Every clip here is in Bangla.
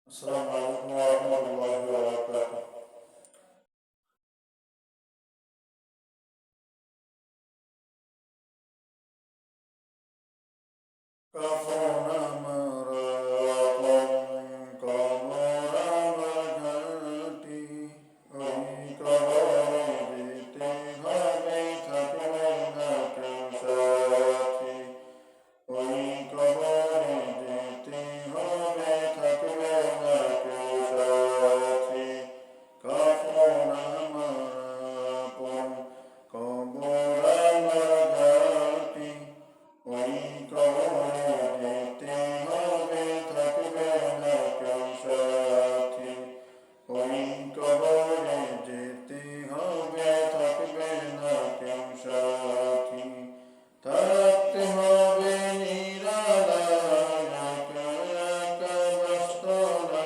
السلام عليكم ورحمة الله وبركاته. كفرنا مراكم كمرا مغنتي وي كبريتي هبي تكوينا كمساتي وي كبريتي هبي تكوينا كمساتي كفرنا مراكم كمرا مغنتي وي كبريتي هبي تكوينا كمساتي وي كبريتي هبي تكوينا كمساتي تركت هبي نيرالا كبستانا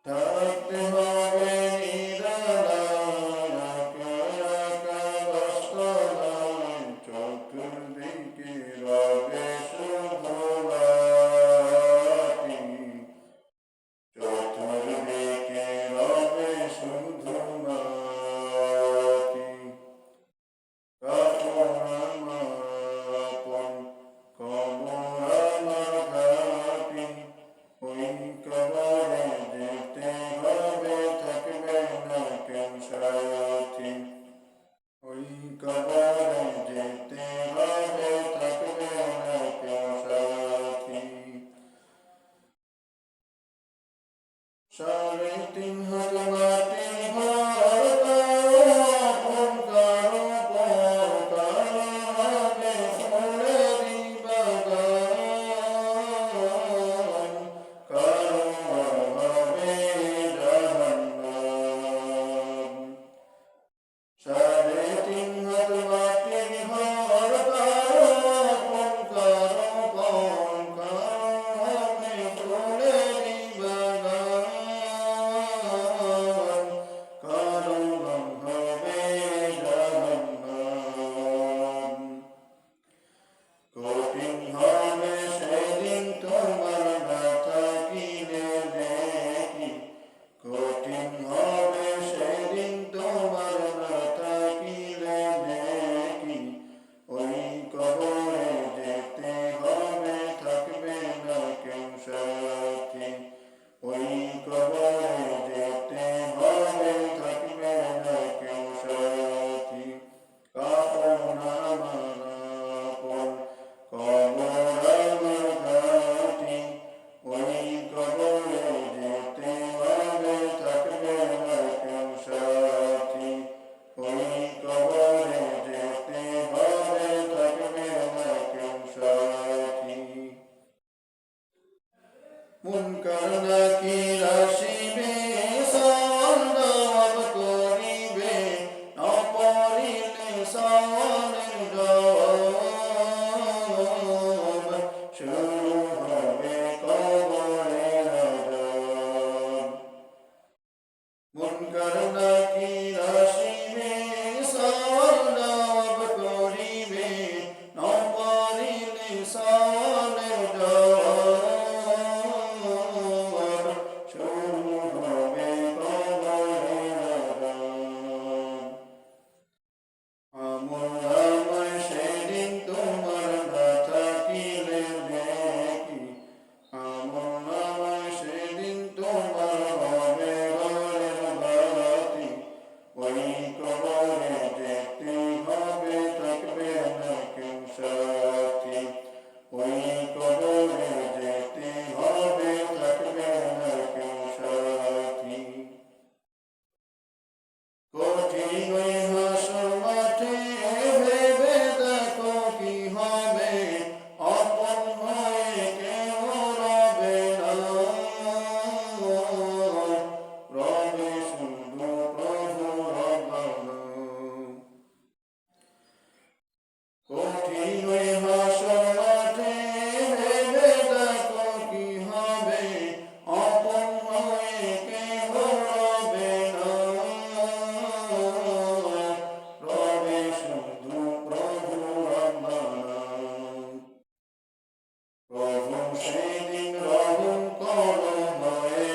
تركت هبي نيرالا كبستانا চতুর্দিকে রবে শুধু মাটি চতুর্দিকে রবে শুধু মাটি কাফন আমার আপন কবর আমার ঘাটি ওই কবরে যেতে হবে থাকবে না কেউ সাথী ওই কবরে যেতে হবে থাকবে না কেউ সাথী 3.5 হাত মাটি ভর আপন কারো পর কারো হবে ফুলেরি বাগান কারো হবে জাহান্নাম 3.5 হাত মাটি ভর কারো আপন কারো পর কারো হবে ফুলেরি বাগান কারো হবে জাহান্নাম কঠিন হবে সেদিন তোমার না থাকিলে দেখি কঠিন হবে সেদিন তোমার না থাকিলে দেখি ওই কবরে যেতে হবে থাকবে না কেউ সাথী ওই কবরে যেতে হবে থাকবে না কেউ সাথী কাফন আমার আপন কবর আমার ঘাটি ওই কবরে যেতে হবে থাকবে না কেউ সাথী ওই কবরে যেতে হবে থাকবে না কেউ সাথী মুনকার নাকির আসিবে সওয়াল করিবে অপরিলে সওয়ালের জবাব শুরু হবে কবরের আযাব মুনকার নাকির আসিবে সওয়াল করিবে অপরিলে সওয়ালের জবাব শুরু হবে কবরের আযাব আমল আমায় সেদিন তোমার না থাকিলে দেখি আমল আমায় সেদিন তোমার হবে ঘরের বাতি ওই কবরে যেতে হবে থাকবে না কেউ সাথী ওই কবরে যেতে হবে থাকবে না কেউ সাথী কঠিন ওই হাসর মাঠে ভেবে দেখো কি হবে আপন হয়ে কেউ রবে না রবে শুধু প্রভু রব্বানা কঠিন ওই হাসর মাঠে ভেবে প্রভু সেদিন রহম করো হয়ে